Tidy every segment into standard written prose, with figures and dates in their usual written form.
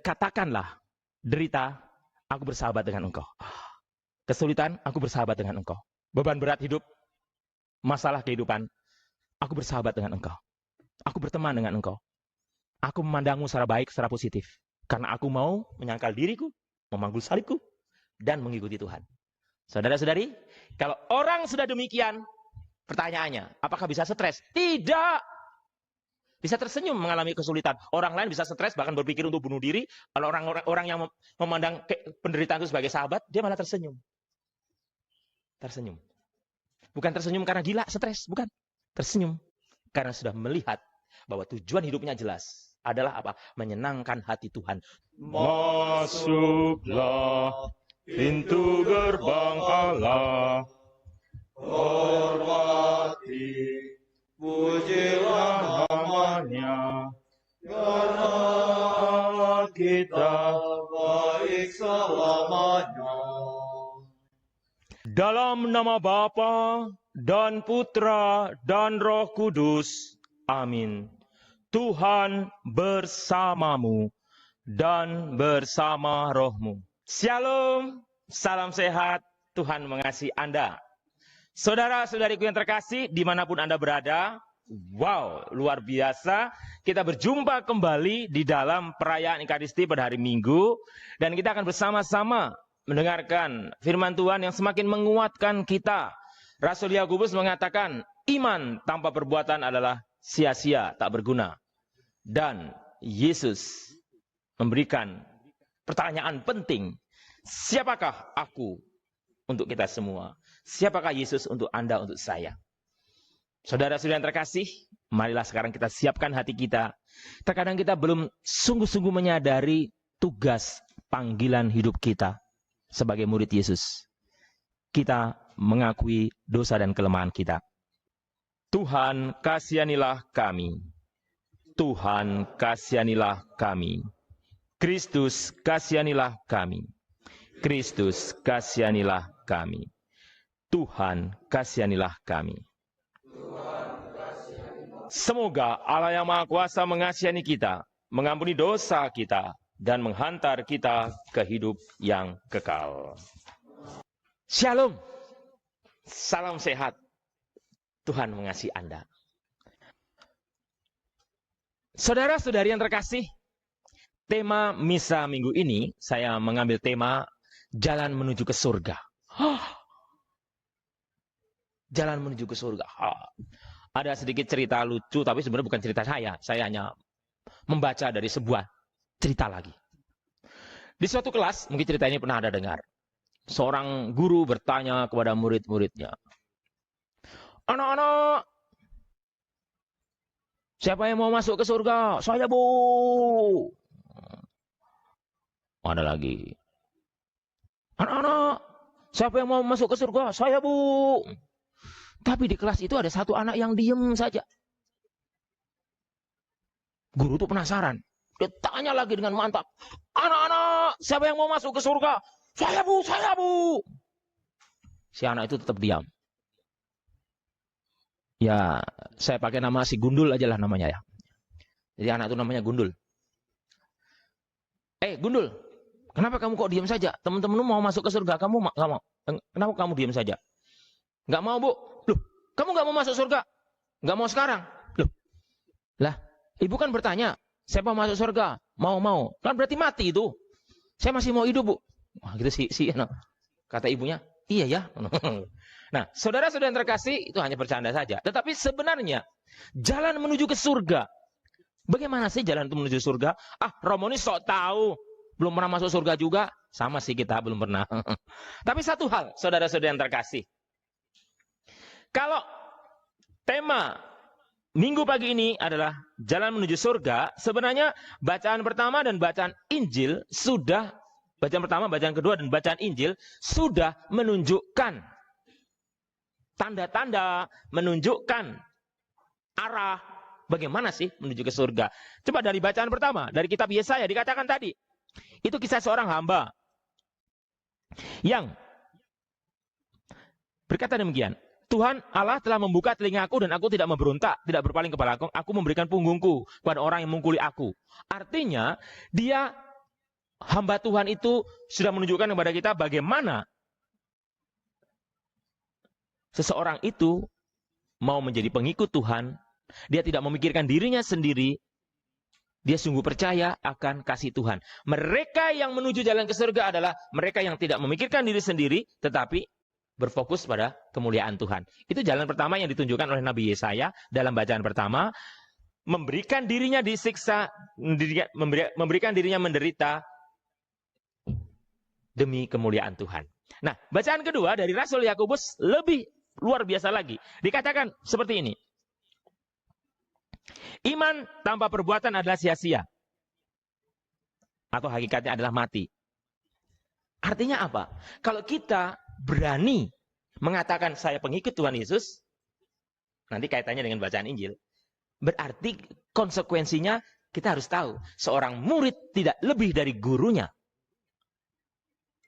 Katakanlah, derita, aku bersahabat dengan engkau. Kesulitan, aku bersahabat dengan engkau. Beban berat hidup, masalah kehidupan, aku bersahabat dengan engkau. Aku berteman dengan engkau. Aku memandangmu secara baik, secara positif. Karena aku mau menyangkal diriku, memanggul salibku, dan mengikuti Tuhan. Saudara-saudari, kalau orang sudah demikian, pertanyaannya, apakah bisa stres? Tidak. Bisa tersenyum mengalami kesulitan. Orang lain bisa stres, bahkan berpikir untuk bunuh diri. Kalau orang yang memandang penderitaan itu sebagai sahabat, dia malah tersenyum. Tersenyum. Bukan tersenyum karena gila, stres. Bukan. Tersenyum karena sudah melihat bahwa tujuan hidupnya jelas. Adalah apa? Menyenangkan hati Tuhan. Masuklah pintu gerbang Allah. Hormati, pujilah namanya, karena kita baik selamanya. Dalam nama Bapa dan Putra dan Roh Kudus. Amin. Tuhan bersamamu dan bersama rohmu. Shalom, salam sehat, Tuhan mengasihi Anda. Saudara-saudariku yang terkasih, dimanapun Anda berada, wow, luar biasa. Kita berjumpa kembali di dalam perayaan Ekaristi pada hari Minggu. Dan kita akan bersama-sama mendengarkan firman Tuhan yang semakin menguatkan kita. Rasul Yakobus mengatakan, iman tanpa perbuatan adalah sia-sia, tak berguna. Dan Yesus memberikan pertanyaan penting. Siapakah aku untuk kita semua? Siapakah Yesus untuk Anda, untuk saya? Saudara-saudara yang terkasih, marilah sekarang kita siapkan hati kita. Terkadang kita belum sungguh-sungguh menyadari tugas panggilan hidup kita sebagai murid Yesus. Kita mengakui dosa dan kelemahan kita. Tuhan, kasihanilah kami. Tuhan, kasihanilah kami. Kristus, kasihanilah kami. Kristus, kasihanilah kami. Tuhan, kasihanilah kami. Semoga Allah yang Maha Kuasa mengasihani kita, mengampuni dosa kita, dan menghantar kita ke hidup yang kekal. Shalom. Salam sehat. Tuhan mengasihi Anda. Saudara-saudari yang terkasih, tema misa minggu ini, saya mengambil tema jalan menuju ke surga. Jalan menuju ke surga. Ada sedikit cerita lucu, tapi sebenarnya bukan cerita saya. Saya hanya membaca dari sebuah cerita lagi. Di suatu kelas, mungkin cerita ini pernah Anda dengar. Seorang guru bertanya kepada murid-muridnya. Anak-anak, siapa yang mau masuk ke surga? Saya, Bu. Ada lagi. Anak-anak, siapa yang mau masuk ke surga? Saya, Bu. Tapi di kelas itu ada satu anak yang diem saja. Guru itu penasaran. Dia tanya lagi dengan mantap. Anak-anak, siapa yang mau masuk ke surga? Saya, Bu, saya, Bu. Si anak itu tetap diam. Ya, saya pakai nama si Gundul aja lah namanya ya. Jadi anak itu namanya Gundul. Gundul, kenapa kamu kok diam saja? Teman-temanmu mau masuk ke surga, kamu nggak mau. Kenapa kamu diam saja? Nggak mau, Bu. Loh, kamu nggak mau masuk surga? Nggak mau sekarang? Loh, lah, ibu kan bertanya, siapa masuk surga? Mau. Kan berarti mati itu. Saya masih mau hidup, Bu. Wah, gitu kata ibunya, iya ya. Nah, saudara-saudara yang terkasih, itu hanya bercanda saja. Tetapi sebenarnya, jalan menuju ke surga. Bagaimana sih jalan itu menuju surga? Romoni sok tahu. Belum pernah masuk surga juga. Sama sih kita, belum pernah. Tapi satu hal, saudara-saudara yang terkasih. Kalau tema minggu pagi ini adalah jalan menuju surga, sebenarnya bacaan pertama dan bacaan Injil sudah, bacaan pertama, bacaan kedua, dan bacaan Injil sudah menunjukkan tanda-tanda, menunjukkan arah bagaimana sih menuju ke surga. Coba dari bacaan pertama, dari kitab Yesaya dikatakan tadi. Itu kisah seorang hamba yang berkata demikian. Tuhan Allah telah membuka telingaku dan aku tidak memberontak, tidak berpaling kepalaku. Aku memberikan punggungku kepada orang yang memukuli aku. Artinya, dia hamba Tuhan itu sudah menunjukkan kepada kita bagaimana seseorang itu mau menjadi pengikut Tuhan. Dia tidak memikirkan dirinya sendiri. Dia sungguh percaya akan kasih Tuhan. Mereka yang menuju jalan ke surga adalah mereka yang tidak memikirkan diri sendiri, tetapi berfokus pada kemuliaan Tuhan. Itu jalan pertama yang ditunjukkan oleh Nabi Yesaya dalam bacaan pertama. Memberikan dirinya disiksa, memberikan dirinya menderita demi kemuliaan Tuhan. Nah, bacaan kedua dari Rasul Yakobus lebih luar biasa lagi. Dikatakan seperti ini. Iman tanpa perbuatan adalah sia-sia. Atau hakikatnya adalah mati. Artinya apa? Kalau kita berani mengatakan saya pengikut Tuhan Yesus, nanti kaitannya dengan bacaan Injil, berarti konsekuensinya kita harus tahu. Seorang murid tidak lebih dari gurunya.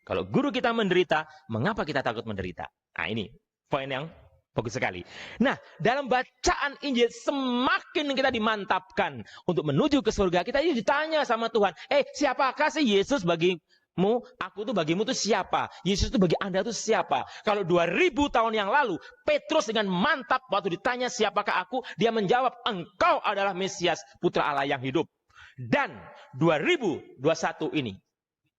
Kalau guru kita menderita, mengapa kita takut menderita? Nah, ini poin yang bagus sekali. Nah, dalam bacaan Injil semakin kita dimantapkan untuk menuju ke surga. Kita ini ditanya sama Tuhan, siapakah sih Yesus bagimu? Aku tuh bagimu tuh siapa? Yesus itu bagi Anda tuh siapa? Kalau 2000 tahun yang lalu, Petrus dengan mantap waktu ditanya siapakah aku, dia menjawab, engkau adalah Mesias, Putra Allah yang hidup. Dan 2021 ini,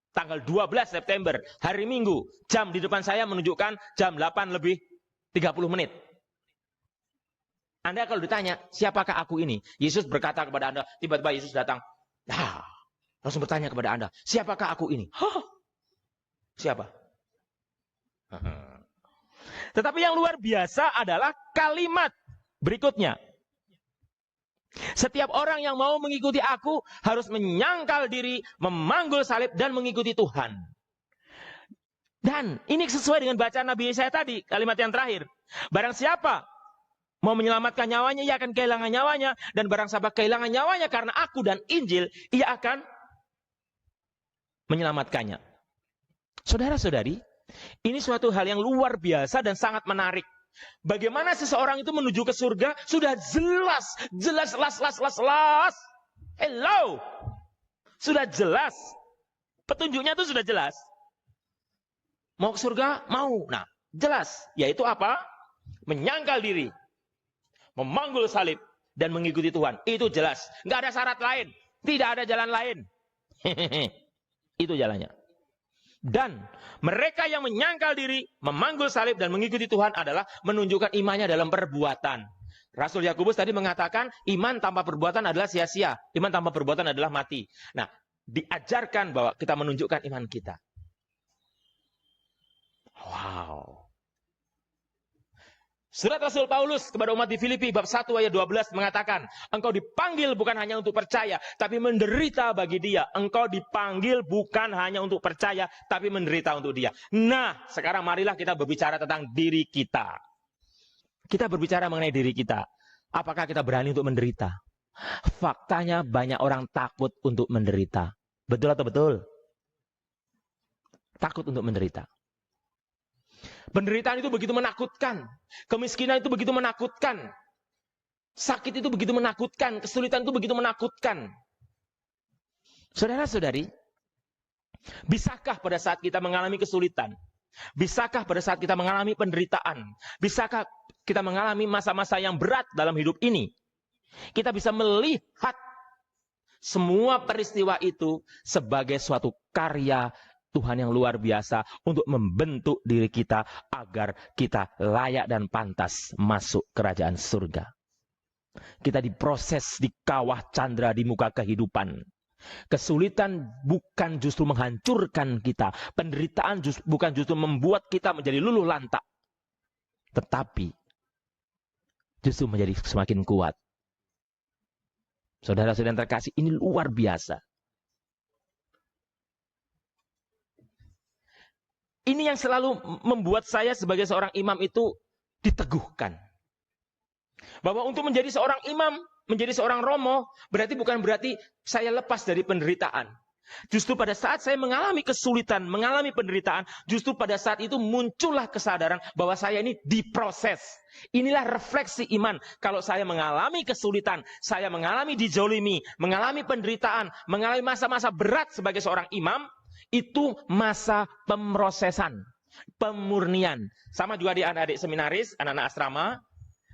tanggal 12 September, hari Minggu, jam di depan saya menunjukkan jam 8 lebih 30 menit. Anda kalau ditanya, siapakah aku ini? Yesus berkata kepada Anda, tiba-tiba Yesus datang. Langsung bertanya kepada Anda, siapakah aku ini? Siapa? Tetapi yang luar biasa adalah kalimat berikutnya. Setiap orang yang mau mengikuti aku harus menyangkal diri, memanggul salib, dan mengikuti Tuhan. Dan ini sesuai dengan bacaan Nabi Yesaya tadi, kalimat yang terakhir. Barang siapa mau menyelamatkan nyawanya, ia akan kehilangan nyawanya. Dan barang siapa kehilangan nyawanya karena aku dan Injil, ia akan menyelamatkannya. Saudara-saudari, ini suatu hal yang luar biasa dan sangat menarik. Bagaimana seseorang itu menuju ke surga, sudah jelas. Hello. Sudah jelas. Petunjuknya itu sudah jelas. Mau ke surga? Mau. Nah, jelas. Yaitu apa? Menyangkal diri. Memanggul salib. Dan mengikuti Tuhan. Itu jelas. Nggak ada syarat lain. Tidak ada jalan lain. Itu jalannya. Dan mereka yang menyangkal diri, memanggul salib, dan mengikuti Tuhan adalah menunjukkan imannya dalam perbuatan. Rasul Yakobus tadi mengatakan, iman tanpa perbuatan adalah sia-sia. Iman tanpa perbuatan adalah mati. Nah, diajarkan bahwa kita menunjukkan iman kita. Wow. Surat Rasul Paulus kepada umat di Filipi bab 1 ayat 12 mengatakan, engkau dipanggil bukan hanya untuk percaya, tapi menderita bagi dia. Engkau dipanggil bukan hanya untuk percaya, tapi menderita untuk dia. Nah, sekarang marilah kita berbicara tentang diri kita. Kita berbicara mengenai diri kita. Apakah kita berani untuk menderita? Faktanya banyak orang takut untuk menderita. Betul atau betul? Takut untuk menderita. Penderitaan itu begitu menakutkan. Kemiskinan itu begitu menakutkan. Sakit itu begitu menakutkan. Kesulitan itu begitu menakutkan. Saudara-saudari, bisakah pada saat kita mengalami kesulitan? Bisakah pada saat kita mengalami penderitaan? Bisakah kita mengalami masa-masa yang berat dalam hidup ini? Kita bisa melihat semua peristiwa itu sebagai suatu karya Tuhan yang luar biasa untuk membentuk diri kita agar kita layak dan pantas masuk kerajaan surga. Kita diproses di kawah candra di muka kehidupan. Kesulitan bukan justru menghancurkan kita. Penderitaan bukan justru membuat kita menjadi luluh lantak. Tetapi justru menjadi semakin kuat. Saudara-saudara yang terkasih, ini luar biasa. Ini yang selalu membuat saya sebagai seorang imam itu diteguhkan. Bahwa untuk menjadi seorang imam, menjadi seorang romo, berarti bukan berarti saya lepas dari penderitaan. Justru pada saat saya mengalami kesulitan, mengalami penderitaan, justru pada saat itu muncullah kesadaran bahwa saya ini diproses. Inilah refleksi iman. Kalau saya mengalami kesulitan, saya mengalami dijolimi, mengalami penderitaan, mengalami masa-masa berat sebagai seorang imam, itu masa pemrosesan, pemurnian. Sama juga di adik-adik seminaris, anak-anak asrama,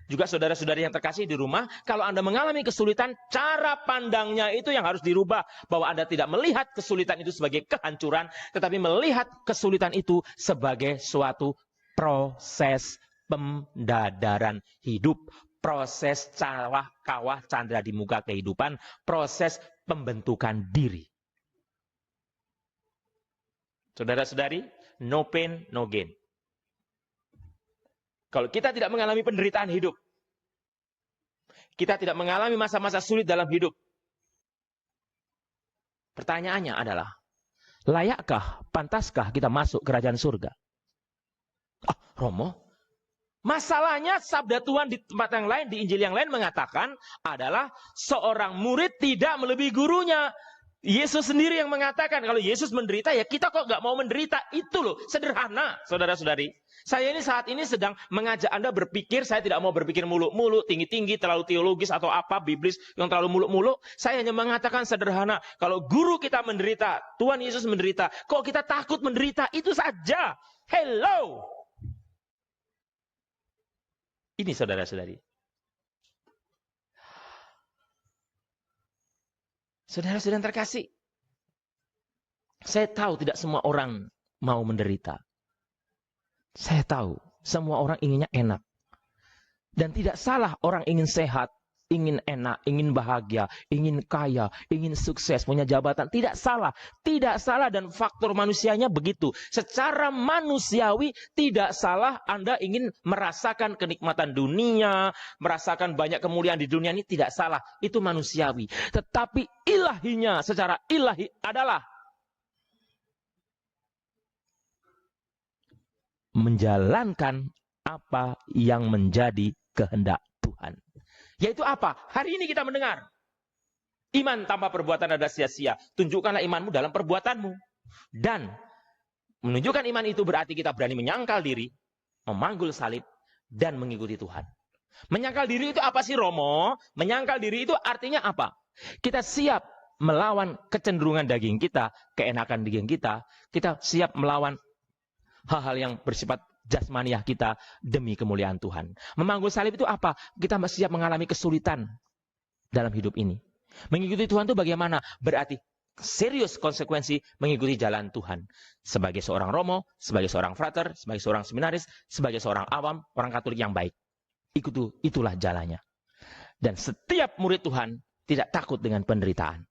juga saudara-saudari yang terkasih di rumah, kalau Anda mengalami kesulitan, cara pandangnya itu yang harus dirubah. Bahwa Anda tidak melihat kesulitan itu sebagai kehancuran, tetapi melihat kesulitan itu sebagai suatu proses pendadaran hidup. Proses kawah candra di muka kehidupan, proses pembentukan diri. Saudara-saudari, no pain, no gain. Kalau kita tidak mengalami penderitaan hidup, kita tidak mengalami masa-masa sulit dalam hidup, pertanyaannya adalah, layakkah, pantaskah kita masuk kerajaan surga? Romo, masalahnya sabda Tuhan di tempat yang lain, di Injil yang lain mengatakan adalah seorang murid tidak melebihi gurunya. Yesus sendiri yang mengatakan, kalau Yesus menderita, ya kita kok nggak mau menderita. Itu loh, sederhana, saudara-saudari. Saya ini saat ini sedang mengajak Anda berpikir, saya tidak mau berpikir muluk-muluk, tinggi-tinggi, terlalu teologis atau apa, biblis yang terlalu muluk-muluk. Saya hanya mengatakan sederhana, kalau guru kita menderita, Tuhan Yesus menderita, kok kita takut menderita? Itu saja. Hello. Ini saudara-saudari. Saudara-saudara terkasih, saya tahu tidak semua orang mau menderita. Saya tahu semua orang inginnya enak. Dan tidak salah orang ingin sehat, ingin enak, ingin bahagia, ingin kaya, ingin sukses, punya jabatan. Tidak salah. Tidak salah dan faktor manusianya begitu. Secara manusiawi tidak salah Anda ingin merasakan kenikmatan dunia, merasakan banyak kemuliaan di dunia ini, tidak salah. Itu manusiawi. Tetapi ilahinya secara ilahi adalah menjalankan apa yang menjadi kehendak Tuhan. Yaitu apa? Hari ini kita mendengar. Iman tanpa perbuatan adalah sia-sia. Tunjukkanlah imanmu dalam perbuatanmu. Dan menunjukkan iman itu berarti kita berani menyangkal diri, memanggul salib, dan mengikuti Tuhan. Menyangkal diri itu apa sih, Romo? Menyangkal diri itu artinya apa? Kita siap melawan kecenderungan daging kita, keenakan daging kita. Kita siap melawan hal-hal yang bersifat jasmaniah kita demi kemuliaan Tuhan. Memanggul salib itu apa? Kita siap mengalami kesulitan dalam hidup ini. Mengikuti Tuhan itu bagaimana? Berarti serius konsekuensi mengikuti jalan Tuhan. Sebagai seorang Romo, sebagai seorang frater, sebagai seorang seminaris, sebagai seorang awam, orang Katolik yang baik. Itulah jalannya. Dan setiap murid Tuhan tidak takut dengan penderitaan.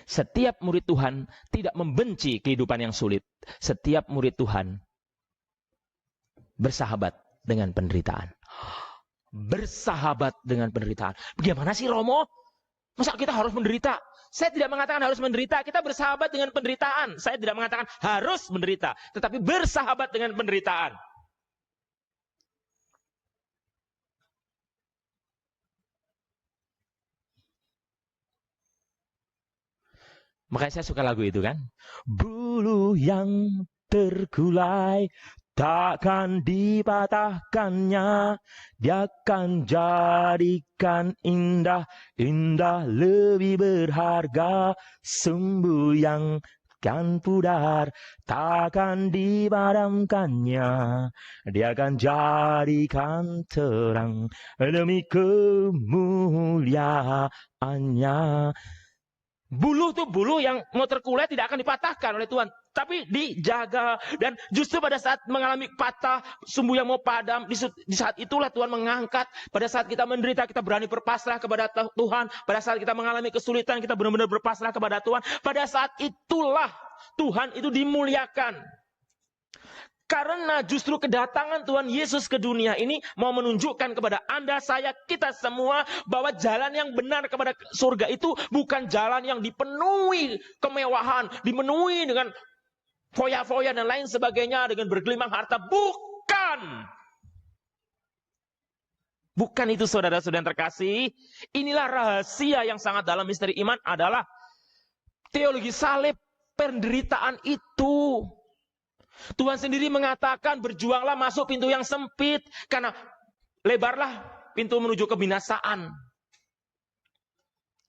Setiap murid Tuhan tidak membenci kehidupan yang sulit. Setiap murid Tuhan bersahabat dengan penderitaan. Bersahabat dengan penderitaan. Bagaimana sih, Romo? Masa kita harus menderita? Saya tidak mengatakan harus menderita. Kita bersahabat dengan penderitaan. Saya tidak mengatakan harus menderita. Tetapi bersahabat dengan penderitaan. Makanya saya suka lagu itu kan. Bulu yang terkulai takkan dipatahkannya, dia akan jadikan indah, indah lebih berharga. Sumbu yang kan pudar, takkan dipadamkannya, dia akan jadikan terang demi kemuliaannya. Bulu tuh bulu yang mau terkulai tidak akan dipatahkan oleh Tuhan, tapi dijaga. Dan justru pada saat mengalami patah, sumbu yang mau padam, di saat itulah Tuhan mengangkat. Pada saat kita menderita, kita berani berpasrah kepada Tuhan. Pada saat kita mengalami kesulitan, kita benar-benar berpasrah kepada Tuhan. Pada saat itulah Tuhan itu dimuliakan. Karena justru kedatangan Tuhan Yesus ke dunia ini mau menunjukkan kepada Anda, saya, kita semua bahwa jalan yang benar kepada surga itu bukan jalan yang dipenuhi kemewahan, dipenuhi dengan foya-foya dan lain sebagainya, dengan bergelimang harta. Bukan. Bukan itu, saudara-saudara yang terkasih. Inilah rahasia yang sangat dalam misteri iman adalah Teologi salib, penderitaan itu. Tuhan sendiri mengatakan berjuanglah masuk pintu yang sempit. Karena lebarlah pintu menuju kebinasaan.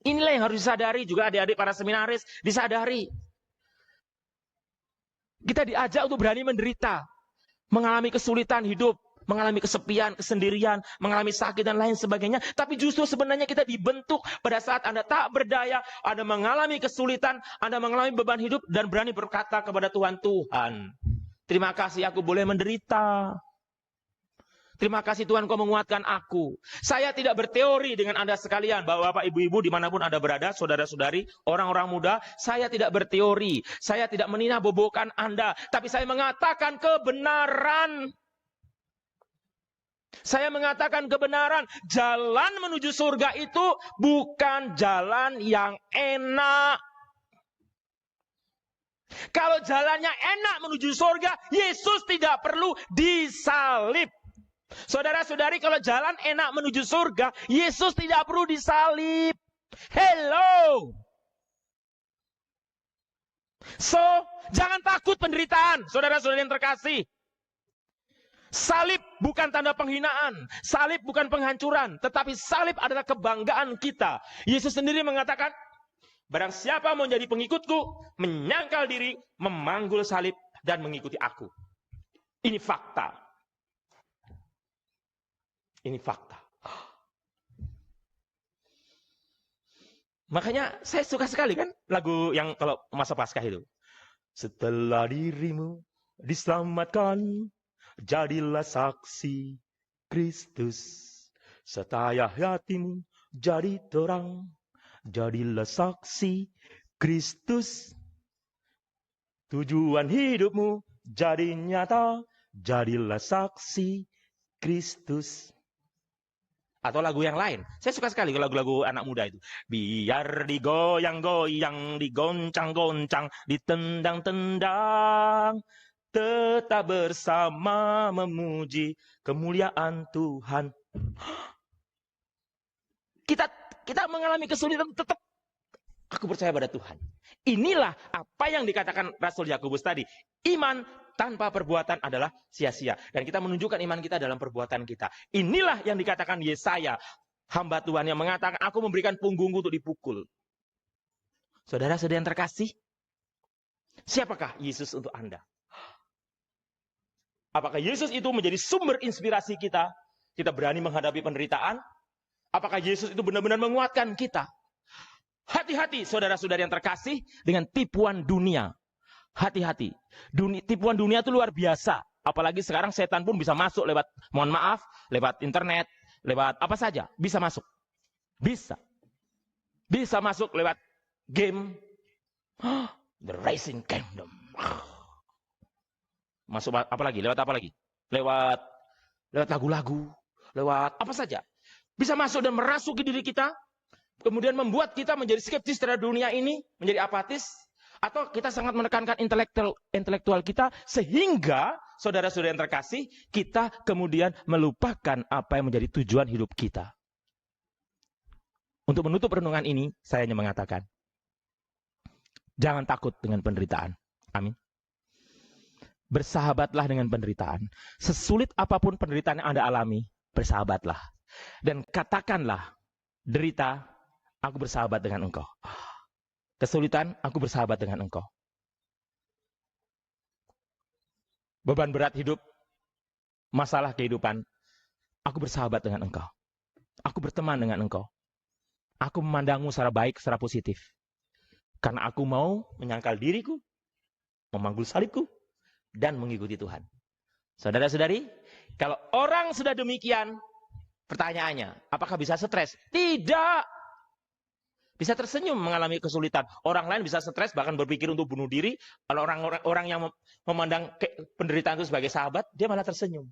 Inilah yang harus disadari juga adik-adik para seminaris. Disadari. Kita diajak untuk berani menderita. Mengalami kesulitan hidup. Mengalami kesepian, kesendirian. Mengalami sakit dan lain sebagainya. Tapi justru sebenarnya kita dibentuk pada saat Anda tak berdaya. Anda mengalami kesulitan. Anda mengalami beban hidup. Dan berani berkata kepada Tuhan, Tuhan, terima kasih aku boleh menderita. Terima kasih Tuhan kau menguatkan aku. Saya tidak berteori dengan Anda sekalian. Bapak, ibu-ibu dimanapun Anda berada, saudara-saudari, orang-orang muda. Saya tidak berteori. Saya tidak menina bobokan Anda. Tapi saya mengatakan kebenaran. Saya mengatakan kebenaran. Jalan menuju surga itu bukan jalan yang enak. Kalau jalannya enak menuju surga, Yesus tidak perlu disalib. Saudara-saudari, kalau jalan enak menuju surga, Yesus tidak perlu disalib. Hello. So, jangan takut penderitaan, saudara-saudari yang terkasih. Salib bukan tanda penghinaan, salib bukan penghancuran, tetapi salib adalah kebanggaan kita. Yesus sendiri mengatakan, barang siapa mau jadi pengikutku, menyangkal diri, memanggul salib, dan mengikuti aku. Ini fakta. Ini fakta. Makanya saya suka sekali kan lagu yang kalau masa Paskah itu. Setelah dirimu diselamatkan, jadilah saksi Kristus. Setia hatimu jadi terang, jadilah saksi Kristus. Tujuan hidupmu jadi nyata, jadilah saksi Kristus. Atau lagu yang lain. Saya suka sekali lagu-lagu anak muda itu. Biar digoyang-goyang, digoncang-goncang, ditendang-tendang, tetap bersama memuji kemuliaan Tuhan. Kita mengalami kesulitan, tetap aku percaya pada Tuhan. Inilah apa yang dikatakan Rasul Yakobus tadi. Iman tanpa perbuatan adalah sia-sia. Dan kita menunjukkan iman kita dalam perbuatan kita. Inilah yang dikatakan Yesaya. Hamba Tuhan yang mengatakan, aku memberikan punggungku untuk dipukul. Saudara-saudara yang terkasih, siapakah Yesus untuk Anda? Apakah Yesus itu menjadi sumber inspirasi kita? Kita berani menghadapi penderitaan? Apakah Yesus itu benar-benar menguatkan kita? Hati-hati saudara-saudara yang terkasih dengan tipuan dunia. Hati-hati. Tipuan dunia itu luar biasa. Apalagi sekarang setan pun bisa masuk lewat, mohon maaf, lewat internet, lewat apa saja. Bisa masuk. Bisa. Bisa masuk lewat game. The Rising Kingdom. Masuk apa lagi? Lewat apa lagi? Lewat lagu-lagu. Lewat apa saja. Bisa masuk dan merasuki diri kita. Kemudian membuat kita menjadi skeptis terhadap dunia ini. Menjadi apatis. Atau kita sangat menekankan intelektual kita. Sehingga, saudara-saudara yang terkasih, kita kemudian melupakan apa yang menjadi tujuan hidup kita. Untuk menutup renungan ini, saya hanya mengatakan, jangan takut dengan penderitaan. Amin. Bersahabatlah dengan penderitaan. Sesulit apapun penderitaan yang Anda alami, bersahabatlah. Dan katakanlah, derita, aku bersahabat dengan engkau. Kesulitan, aku bersahabat dengan engkau. Beban berat hidup, masalah kehidupan, aku bersahabat dengan engkau. Aku berteman dengan engkau. Aku memandangmu secara baik, secara positif. Karena aku mau menyangkal diriku, memanggul salibku, dan mengikuti Tuhan. Saudara-saudari, kalau orang sudah demikian, pertanyaannya, apakah bisa stres? Tidak. Bisa tersenyum mengalami kesulitan. Orang lain bisa stres, bahkan berpikir untuk bunuh diri. Kalau orang yang memandang penderitaan itu sebagai sahabat, dia malah tersenyum.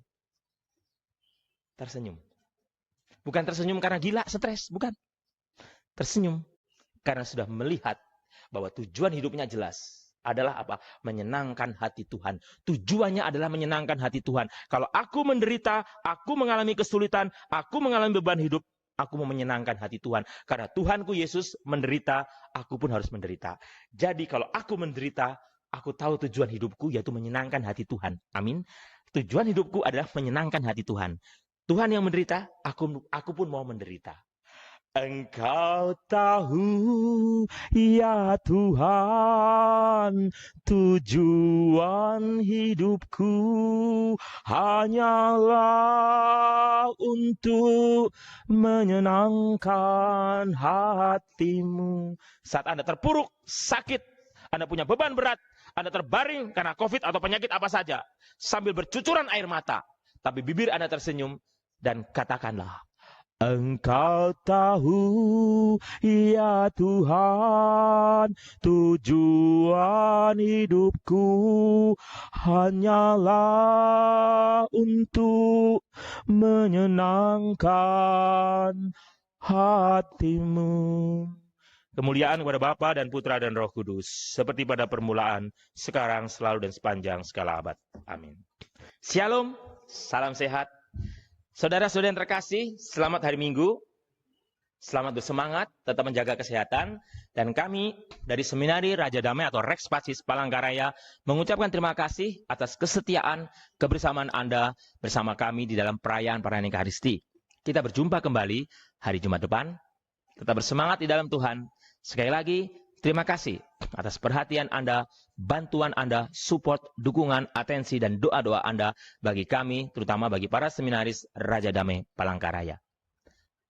Tersenyum. Bukan tersenyum karena gila, stres. Bukan. Tersenyum karena sudah melihat bahwa tujuan hidupnya jelas. Adalah apa? Menyenangkan hati Tuhan. Tujuannya adalah menyenangkan hati Tuhan. Kalau aku menderita, aku mengalami kesulitan, aku mengalami beban hidup, Aku mau menyenangkan hati Tuhan. Karena Tuhanku Yesus menderita, aku pun harus menderita. Jadi kalau aku menderita, aku tahu tujuan hidupku yaitu menyenangkan hati Tuhan. Amin. Tujuan hidupku adalah menyenangkan hati Tuhan. Tuhan yang menderita, aku pun mau menderita. Engkau tahu, ya Tuhan, tujuan hidupku hanyalah untuk menyenangkan hatimu. Saat Anda terpuruk, sakit, Anda punya beban berat, Anda terbaring karena COVID atau penyakit apa saja, sambil bercucuran air mata, tapi bibir Anda tersenyum, dan katakanlah, Engkau tahu, ya Tuhan, tujuan hidupku hanyalah untuk menyenangkan hatimu. Kemuliaan kepada Bapa dan Putra dan Roh Kudus, seperti pada permulaan, sekarang, selalu, dan sepanjang segala abad. Amin. Shalom, salam sehat. Saudara-saudara yang terkasih, selamat hari Minggu, selamat bersemangat, tetap menjaga kesehatan, dan kami dari Seminari Raja Damai atau Rex Pacis Palangkaraya mengucapkan terima kasih atas kesetiaan kebersamaan Anda bersama kami di dalam perayaan Ekaristi. Kita berjumpa kembali hari Jumat depan, tetap bersemangat di dalam Tuhan. Sekali lagi, terima kasih atas perhatian Anda, bantuan Anda, support, dukungan, atensi, dan doa-doa Anda bagi kami, terutama bagi para seminaris Raja Damai Palangkaraya.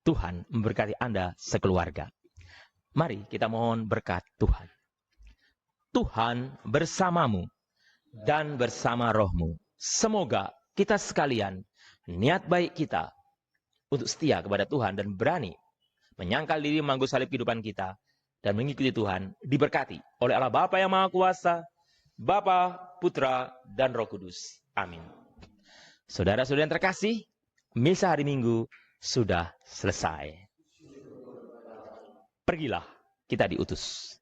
Tuhan memberkati Anda sekeluarga. Mari kita mohon berkat Tuhan. Tuhan bersamamu dan bersama rohmu. Semoga kita sekalian, niat baik kita untuk setia kepada Tuhan dan berani menyangkal diri memangku salib kehidupan kita, dan mengikuti Tuhan, diberkati oleh Allah Bapa yang Maha Kuasa, Bapa, Putra, dan Roh Kudus. Amin. Saudara-saudara yang terkasih, misa hari Minggu sudah selesai. Pergilah, kita diutus.